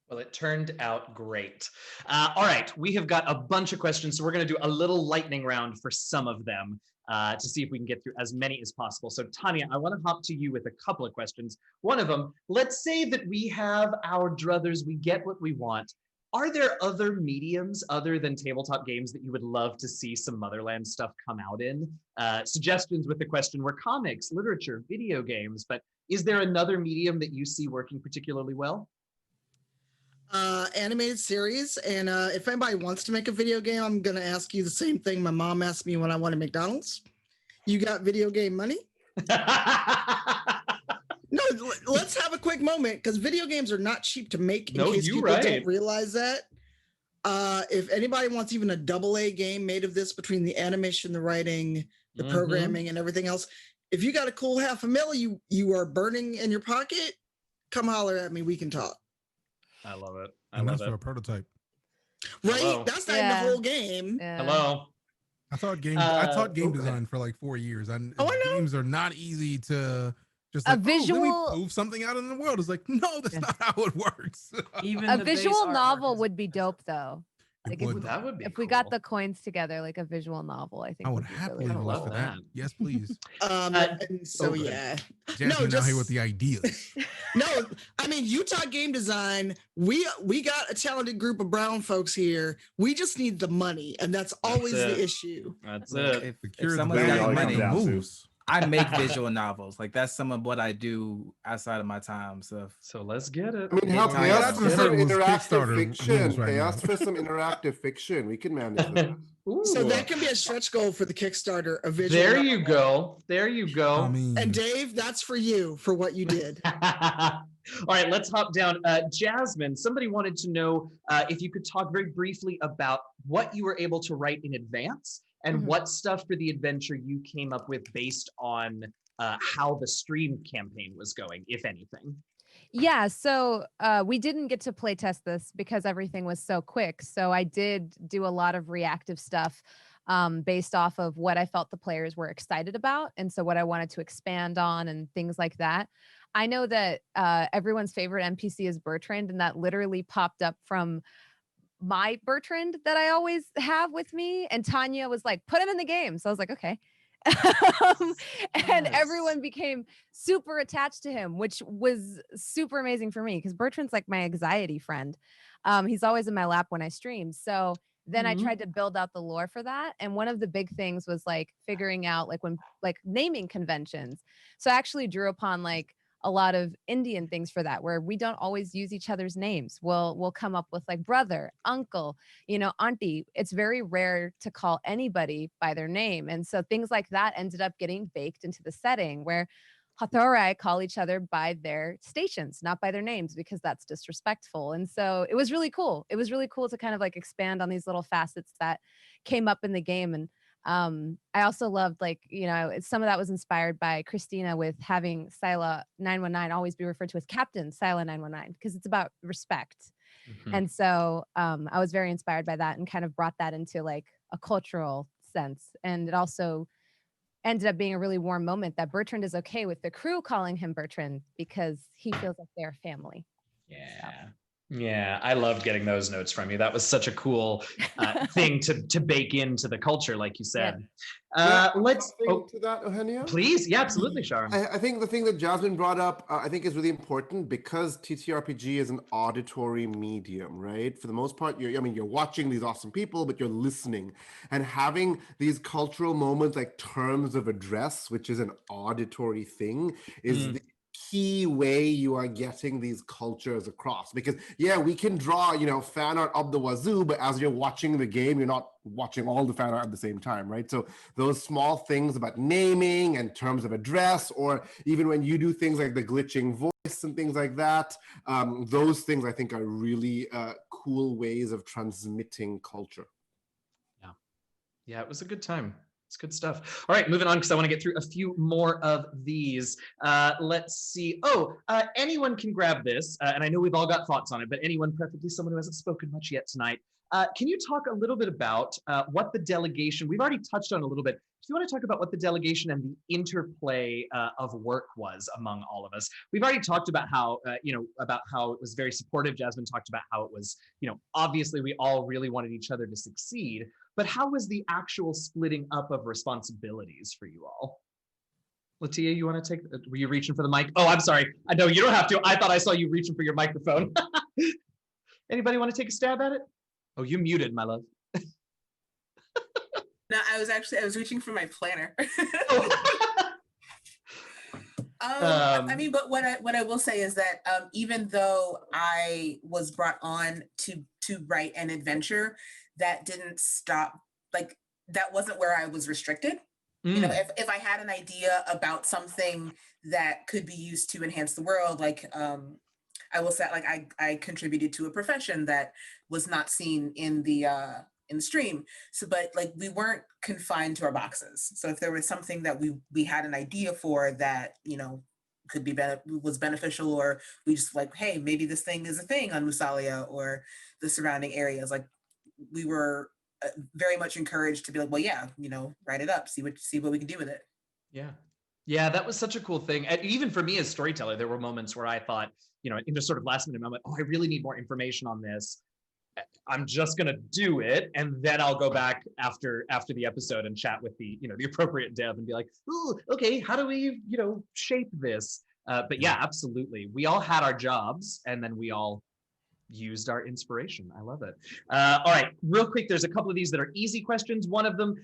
Well, it turned out great. All right, we have got a bunch of questions, so we're going to do a little lightning round for some of them to see if we can get through as many as possible. So Tanya, I want to hop to you with a couple of questions. One of them, let's say that we have our druthers, we get what we want. Are there other mediums other than tabletop games that you would love to see some Motherland stuff come out in? Suggestions with the question were comics, literature, video games, but is there another medium that you see working particularly well? Animated series, and if anybody wants to make a video game, I'm gonna ask you the same thing my mom asked me when I wanted McDonald's. You got video game money? No, let's have a quick moment because video games are not cheap to make. In case people don't realize that. If anybody wants even a AA game made of this, between the animation, the writing, the programming, and everything else, if you got a cool $500,000 you are burning in your pocket, come holler at me. We can talk. I love it. And that's for a prototype. Right? Hello. That's not even the whole game. Hello. I taught game design for like 4 years. And games are not easy to just like, let me move something out in the world. It's like, no, that's not how it works. Even a visual novel would be dope though. Like that would be if we got the coins together, like a visual novel, I think I would happily love for that. Yes, please. And so yeah. Jasmine out here with the ideas. No, I mean Utah game design. We got a talented group of brown folks here. We just need the money, and that's always the issue. That's it. If someone's got money, I make visual novels. Like that's some of what I do outside of my time. So let's get it. I mean, help me ask for some interactive fiction. Pay us for some interactive fiction. We can manage that. So that can be a stretch goal for the Kickstarter. A visual. There you go. There you go. And Dave, that's for you for what you did. All right, let's hop down. Jasmine, somebody wanted to know if you could talk very briefly about what you were able to write in advance and what stuff for the adventure you came up with based on how the stream campaign was going, if anything. Yeah, so we didn't get to play test this because everything was so quick. So I did do a lot of reactive stuff based off of what I felt the players were excited about. And so what I wanted to expand on and things like that. I know that everyone's favorite NPC is Bertrand, and that literally popped up from my Bertrand that I always have with me. And Tanya was like, put him in the game. So I was like, okay. And everyone became super attached to him, which was super amazing for me because Bertrand's like my anxiety friend. He's always in my lap when I stream. So then I tried to build out the lore for that. And one of the big things was like figuring out like naming conventions. So I actually drew upon like a lot of Indian things for that, where we don't always use each other's names. We'll come up with like brother, uncle, auntie. It's very rare to call anybody by their name. And so things like that ended up getting baked into the setting where Hathorai call each other by their stations, not by their names, because that's disrespectful. And so it was really cool. It was really cool to kind of like expand on these little facets that came up in the game. And I also loved some of that was inspired by Christina with having Sila 919 always be referred to as Captain Sila 919 because it's about respect. And so I was very inspired by that and kind of brought that into like a cultural sense. And it also ended up being a really warm moment that Bertrand is okay with the crew calling him Bertrand because he feels like they're family. Yeah, I loved getting those notes from you. That was such a cool thing to bake into the culture, like you said. Let's to that, Eugenio. Please, yeah, absolutely, Sharon. I think the thing that Jasmine brought up, I think, is really important because TTRPG is an auditory medium, right? For the most part, you're watching these awesome people, but you're listening, and having these cultural moments like terms of address, which is an auditory thing, is the key way you are getting these cultures across. Because we can draw fan art up the wazoo, but as you're watching the game, you're not watching all the fan art at the same time, right? So those small things about naming and terms of address, or even when you do things like the glitching voice and things like that, those things I think are really cool ways of transmitting culture. Yeah, it was a good time. It's good stuff. All right, moving on, because I want to get through a few more of these. Let's see. Anyone can grab this, and I know we've all got thoughts on it, but anyone, preferably someone who hasn't spoken much yet tonight. Can you talk a little bit about what the delegation, we've already touched on a little bit. Do you want to talk about what the delegation and the interplay of work was among all of us? We've already talked about how, about how it was very supportive. Jasmine talked about how it was, obviously we all really wanted each other to succeed, but how was the actual splitting up of responsibilities for you all? LaTia, you want to take, were you reaching for the mic? Oh, I'm sorry. I know you don't have to. I thought I saw you reaching for your microphone. Anybody want to take a stab at it? Oh, you muted, my love. No, I was reaching for my planner. I mean, but what I will say is that even though I was brought on to write an adventure, that didn't stop. Like, that wasn't where I was restricted. If I had an idea about something that could be used to enhance the world, like I will say, like I contributed to a profession that was not seen in the stream. So, but like we weren't confined to our boxes. So if there was something that we had an idea for that, could be was beneficial, or we just like, hey, maybe this thing is a thing on Musalia or the surrounding areas, like we were very much encouraged to be like, well, yeah, write it up, see what we can do with it. Yeah, that was such a cool thing. And even for me as storyteller, there were moments where I thought, in just sort of last minute moment, oh, I really need more information on this. I'm just gonna do it, and then I'll go back after the episode and chat with the the appropriate dev and be like, oh, okay, how do we shape this? But yeah, absolutely. We all had our jobs, and then we all used our inspiration. I love it. All right, real quick, there's a couple of these that are easy questions. One of them,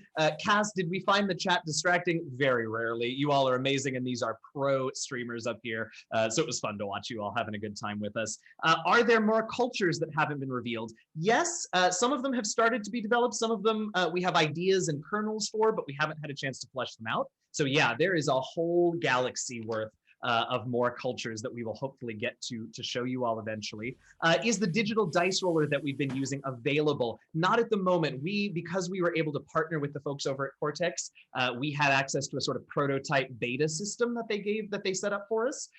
Cass, did we find the chat distracting? Very rarely. You all are amazing, and these are pro streamers up here, so it was fun to watch you all having a good time with us. Are there more cultures that haven't been revealed? Yes, some of them have started to be developed. Some of them we have ideas and kernels for, but we haven't had a chance to flesh them out. So yeah, there is a whole galaxy worth of more cultures that we will hopefully get to show you all eventually. Is the digital dice roller that we've been using available? Not at the moment. Because we were able to partner with the folks over at Cortex, we had access to a sort of prototype beta system that they set up for us.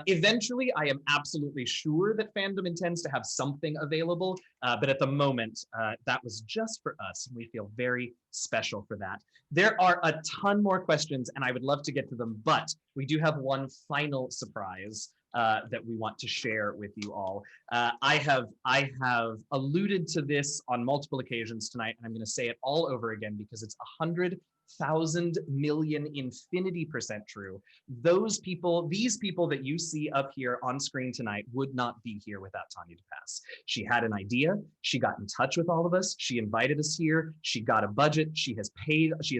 Eventually, I am absolutely sure that fandom intends to have something available, but at the moment, that was just for us, and we feel very special for that. There are a ton more questions, and I would love to get to them, but we do have one final surprise that we want to share with you all. I have alluded to this on multiple occasions tonight, and I'm going to say it all over again because it's 100,000 million infinity% true. These people that you see up here on screen tonight would not be here without Tanya DePass. She had an idea. She got in touch with all of us. She invited us here. She got a budget. She has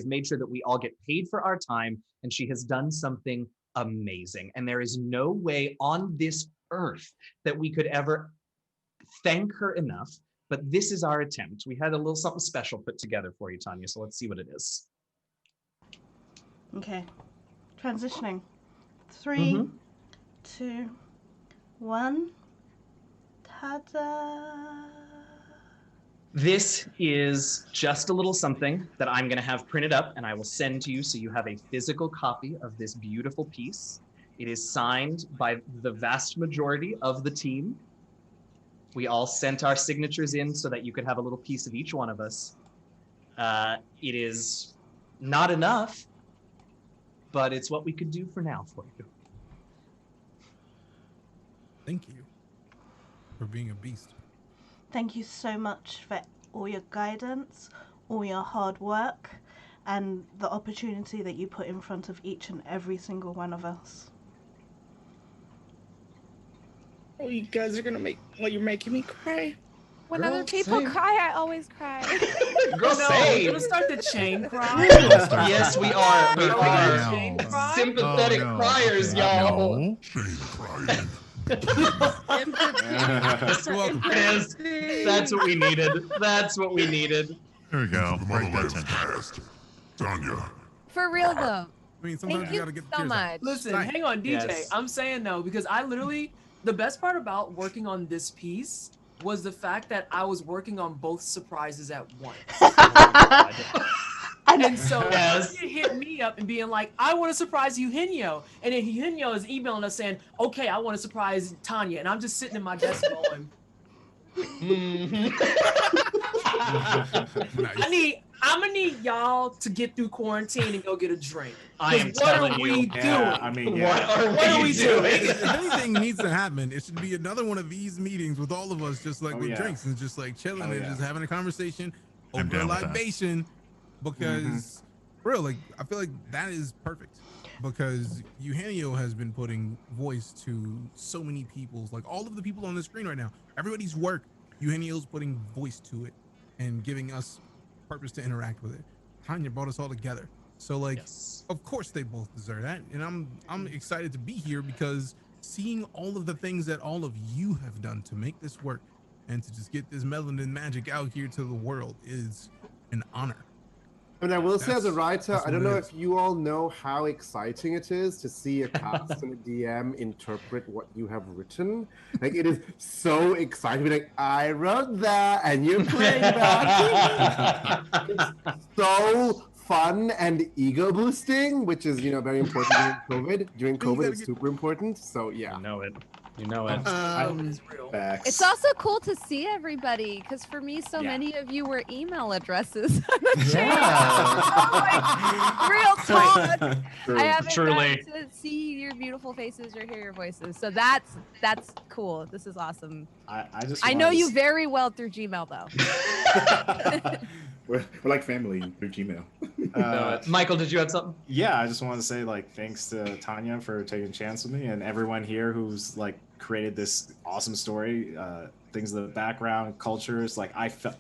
made sure that we all get paid for our time, and she has done something amazing. And there is no way on this earth that we could ever thank her enough, but this is our attempt. We had a little something special put together for you, Tanya, so let's see what it is. Okay, transitioning. 3, 2, 1. Ta-da! This is just a little something that I'm going to have printed up and I will send to you so you have a physical copy of this beautiful piece. It is signed by the vast majority of the team. We all sent our signatures in so that you could have a little piece of each one of us. It is not enough, but it's what we could do for now for you. Thank you for being a beast. Thank you so much for all your guidance, all your hard work, and the opportunity that you put in front of each and every single one of us. Oh, you guys are you're making me cry. When other people cry, I always cry. Girl, We're gonna start the chain cry. Yes, we are. We are sympathetic criers, y'all. Chain crying. That's what we needed. That's what we needed. There we go. The motherland's past. Tanya. For real though. I mean, sometimes Thank you you gotta get so much. Listen, hang on, DJ. I'm saying no because I literally, the best part about working on this piece was the fact that I was working on both surprises at once. And so it hit me up and being like, I want to surprise Eugenio. And then Eugenio is emailing us saying, okay, I want to surprise Tanya. And I'm just sitting in my desk going, I'm gonna need y'all to get through quarantine and go get a drink. I am telling you. What are we doing? I mean, What are we doing? If anything needs to happen, it should be another one of these meetings with all of us, just like with drinks and just like chilling and just having a conversation over a libation. Because, real, like I feel like that is perfect. Because Eugenio has been putting voice to so many people's, like all of the people on the screen right now, everybody's work. Eugenio's putting voice to it and giving us purpose to interact with it. Tanya brought us all together. So like, of course they both deserve that. And I'm excited to be here because seeing all of the things that all of you have done to make this work and to just get this melanin magic out here to the world is an honor. And I will say as a writer, I don't know if you all know how exciting it is to see a cast and a DM interpret what you have written. Like, it is so exciting. Like, I wrote that and you're playing that. It's so fun and ego boosting, which is, very important during COVID. During COVID, it's super important. So, yeah. You know it. You know it. It's also cool to see everybody because for me, so many of you were email addresses. Real talk. I haven't gotten to see your beautiful faces or hear your voices. So that's cool. This is awesome. I know you very well through Gmail though. We're like family through Gmail. Michael, did you have something? Yeah, I just want to say thanks to Tanya for taking a chance with me and everyone here who's created this awesome story. Things in the background, cultures. I felt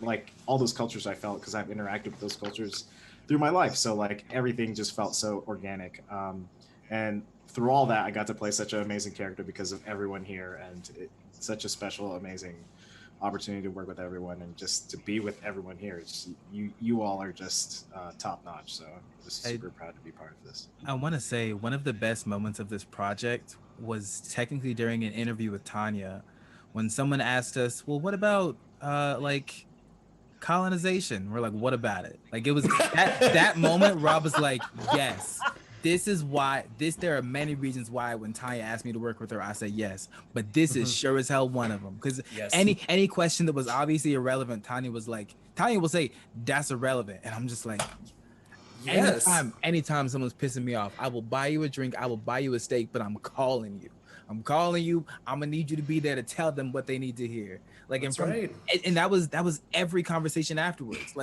all those cultures I felt because I've interacted with those cultures through my life. So everything just felt so organic. And through all that, I got to play such an amazing character because of everyone here, and such a special, amazing opportunity to work with everyone and just to be with everyone here. It's, you all are just top notch. So I'm just super proud to be part of this. I want to say one of the best moments of this project was technically during an interview with Tanya, when someone asked us, well, what about colonization? We're like, what about it? It was that moment Rob was like, yes, this is why there are many reasons why when Tanya asked me to work with her, I said yes, but this is sure as hell one of them. Because any question that was obviously irrelevant, Tanya will say that's irrelevant. And I'm just like, anytime someone's pissing me off, I will buy you a drink, I will buy you a steak, but I'm calling you. I'm gonna need you to be there to tell them what they need to hear. And that was every conversation afterwards.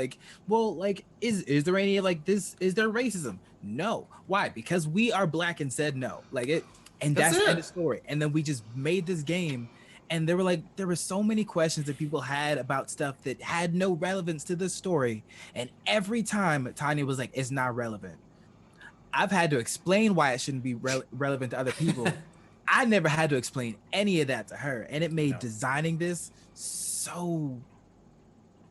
Is there any this? Is there racism? No. Why? Because we are black and said no. And that's the end of story. And then we just made this game, and there were so many questions that people had about stuff that had no relevance to this story. And every time Tanya was like, "It's not relevant." I've had to explain why it shouldn't be relevant to other people. I never had to explain any of that to her, and it made designing this so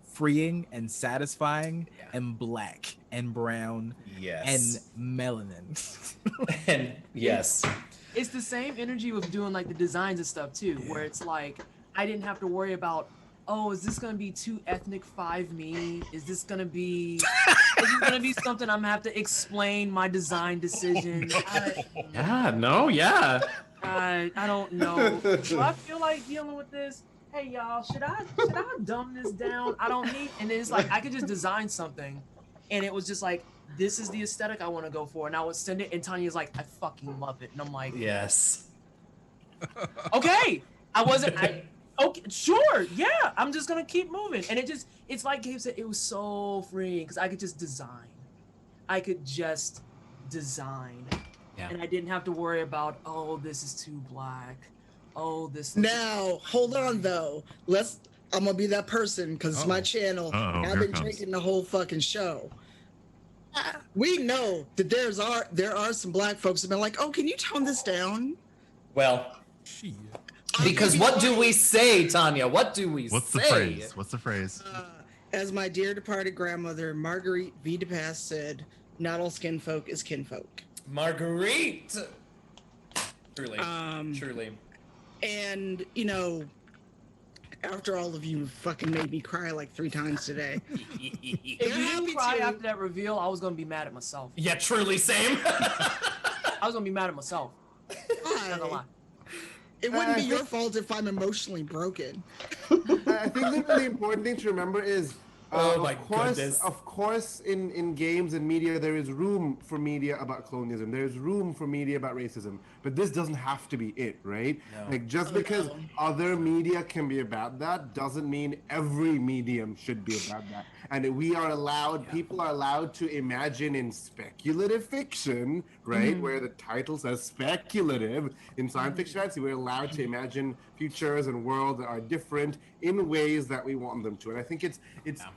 freeing and satisfying and black and brown and melanin. And it's the same energy with doing the designs and stuff too, where it's I didn't have to worry about, is this gonna be too ethnic 5 me? Is this gonna be something I'm gonna have to explain my design decision? I don't know. Do I feel like dealing with this? Hey y'all, should I dumb this down? I don't need. And then it's I could just design something, and it was just this is the aesthetic I want to go for, and I would send it, and Tanya's like, I fucking love it, and I'm like, yes. Okay, okay, sure, yeah, I'm just gonna keep moving, and it's like Gabe said, it was so freeing because I could just design. And I didn't have to worry about, this is too black. Now, hold on though. I'm gonna be that person because it's my channel. I've been drinking the whole fucking show. We know that there are some black folks that have been like, can you tone this down? Well, because what do we say, Tanya? What do we say? What's the phrase? As my dear departed grandmother, Marguerite V. DePass said, not all skin folk is kinfolk. Marguerite! Truly. And, after all of you fucking made me cry 3 times today. If you didn't cry after that reveal, I was going to be mad at myself. Yeah, truly, same. I was going to be mad at myself. Not gonna lie. It wouldn't be your fault if I'm emotionally broken. I think the really important thing to remember is Oh my course, goodness. Of course, in games and media, there is room for media about colonialism. There's room for media about racism. But this doesn't have to be it, right? No. Like, just because other media can be about that doesn't mean every medium should be about that. And we are allowed, people are allowed to imagine in speculative fiction, right? Where the title says speculative. In science fiction fantasy, we're allowed to imagine futures and worlds that are different in ways that we want them to. And I think it's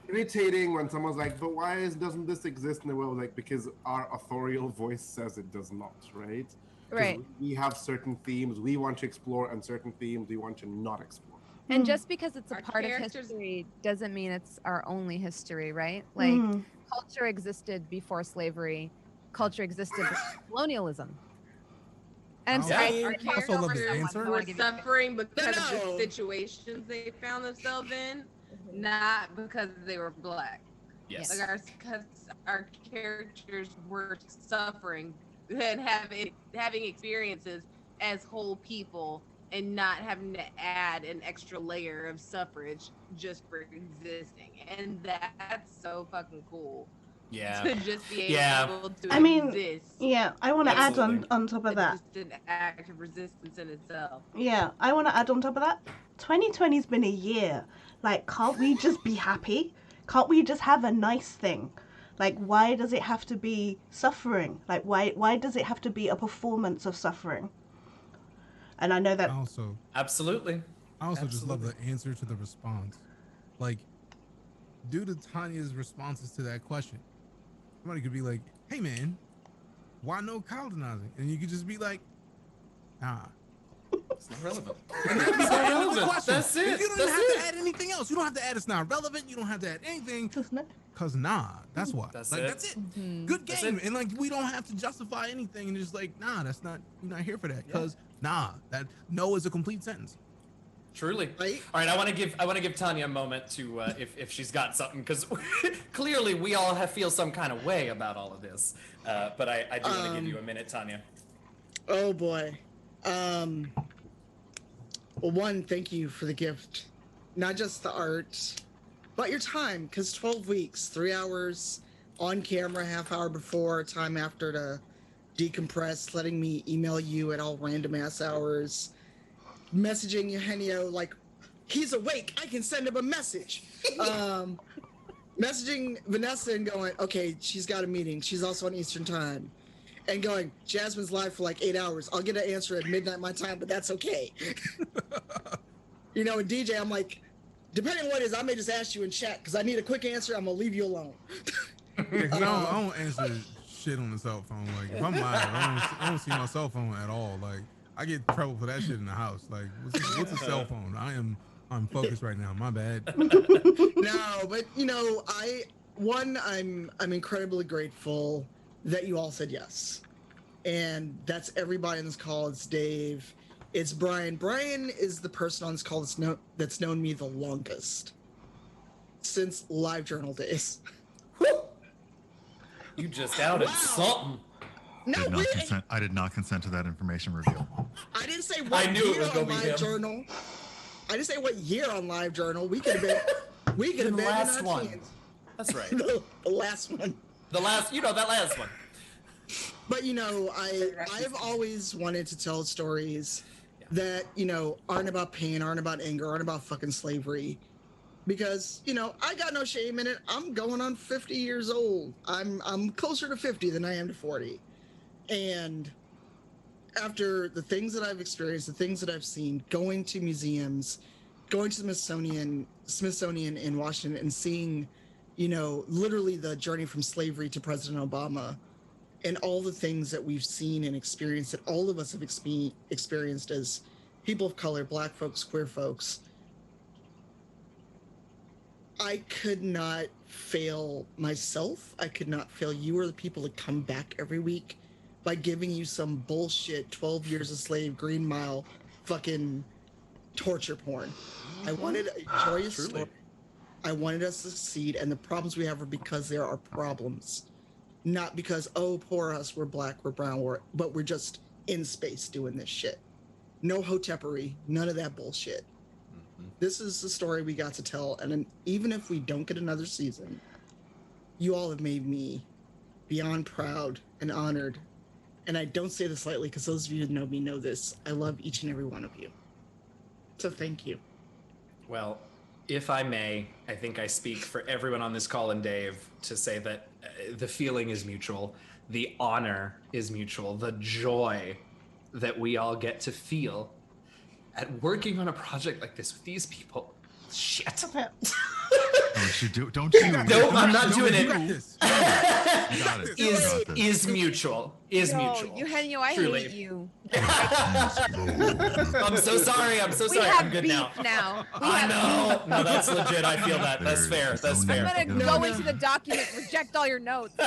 irritating when someone's like, but why doesn't this exist in the world? Like, because our authorial voice says it does not, right? Right. We have certain themes we want to explore and certain themes we want to not explore. And just because it's a Our part of characters- history doesn't mean it's our only history, right? Like culture existed before slavery, culture existed before colonialism. And I'm sorry, Our I also love the characters answer. were suffering because of No. the situations they found themselves in, not because they were black. Yes. Like our characters were suffering and having experiences as whole people and not having to add an extra layer of suffrage just for existing. And that's so fucking cool. Yeah. To just be Yeah. able to I mean, exist. yeah, I want to add Absolutely. on top of It's that. just an act of resistance in itself. Yeah, I want to add on top of that. 2020's been a year. Like, can't we just be happy? Can't we just have a nice thing? Like, why does it have to be suffering? Like, why does it have to be a performance of suffering? And I know that. Also, Absolutely. I also just love the answer to the response. Like, due to Tanya's responses to that question, somebody could be like, hey man, why no colonizing? And you could just be like, nah. It's not relevant. And that'd be It's the not end of the relevant. question. That's it. And you don't That's even have it. to add anything else. You don't have to add it's not relevant. You don't have to add anything. Cause nah, that's why. That's like it. that's it. Mm-hmm. Good That's game. it. And like we don't have to justify anything and just like, nah, that's not, you're not here for that. Cause nah, that no is a complete sentence. Truly. Right? All right, I want to give Tanya a moment to if she's got something, because clearly we all feel some kind of way about all of this. But I do want to give you a minute, Tanya. Oh boy. Well, one, thank you for the gift. Not just the art, but your time, because 12 weeks, 3 hours on camera, half hour before, time after to decompress, letting me email you at all random ass hours, messaging Eugenio like, he's awake, I can send him a message. Messaging Vanessa and going, okay, she's got a meeting. She's also on Eastern time. And going, Jasmine's live for like 8 hours. I'll get an answer at midnight my time, but that's okay. You know, and DJ, I'm like, depending on what it is, I may just ask you in chat because I need a quick answer. I'm gonna leave you alone. Yeah, cause I don't answer shit on the cell phone. Like if I'm live, I don't see my cell phone at all. Like I get in trouble for that shit in the house. Like what's a cell phone? I'm focused right now. My bad. No, but you know, I'm incredibly grateful that you all said yes. And that's everybody on this call. It's Dave. It's Brian. Brian is the person on this call that's known me the longest since LiveJournal days. You just outed something. No, I did not consent to that information reveal. I didn't say what I knew it year was on gonna be him. LiveJournal. I didn't say what year on LiveJournal. We could have been. We could have The been last in our one. teens. That's right. The last one. The last, that last one. But you know, I've always wanted to tell stories that, you know, aren't about pain, aren't about anger, aren't about fucking slavery. Because, you know, I got no shame in it. I'm going on 50 years old. I'm closer to 50 than I am to 40. And after the things that I've experienced, the things that I've seen, going to museums, going to the Smithsonian in Washington and seeing, you know, literally the journey from slavery to President Obama, and all the things that we've seen and experienced that all of us have experienced as people of color, Black folks, queer folks, I could not fail myself. I could not fail you or the people that come back every week by giving you some bullshit 12 years a slave, Green Mile, fucking torture porn. I wanted a joyous story. I wanted us to succeed, and the problems we have are because there are problems. Not because, oh, poor us, we're Black, we're brown, but we're just in space doing this shit. No hotepery, none of that bullshit. This is the story we got to tell, and then even if we don't get another season, you all have made me beyond proud and honored. And I don't say this lightly because those of you who know me know this. I love each and every one of you. So thank you. Well, if I may, I think I speak for everyone on this call and Dave to say that the feeling is mutual. The honor is mutual. The joy that we all get to feel at working on a project like this with these people. Shit. Don't you? Nope, I'm not doing it. You got it. Is mutual. Is Yo, mutual. Eugenio, I Truly. hate you. I'm so sorry. I'm so We sorry. have I'm good beef now. We I have know. No, that's legit. I feel that. That's fair. That's fair. I'm gonna go into the document, reject all your notes. No,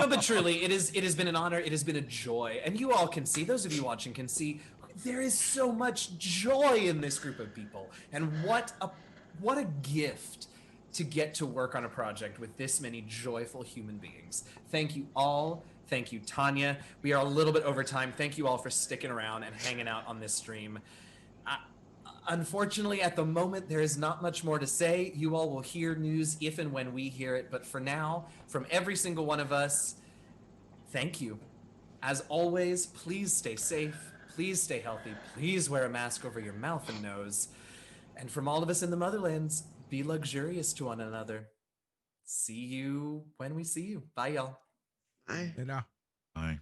but truly, it has been an honor. It has been a joy, and you all can see. Those of you watching can see. There is so much joy in this group of people, and what a gift to get to work on a project with this many joyful human beings. Thank you all. Thank you, Tanya. We are a little bit over time. Thank you all for sticking around and hanging out on this stream. Unfortunately, at the moment, there is not much more to say. You all will hear news if and when we hear it. But for now, from every single one of us, thank you. As always, please stay safe. Please stay healthy. Please wear a mask over your mouth and nose. And from all of us in the motherlands, be luxurious to one another. See you when we see you. Bye, y'all. Bye. Bye.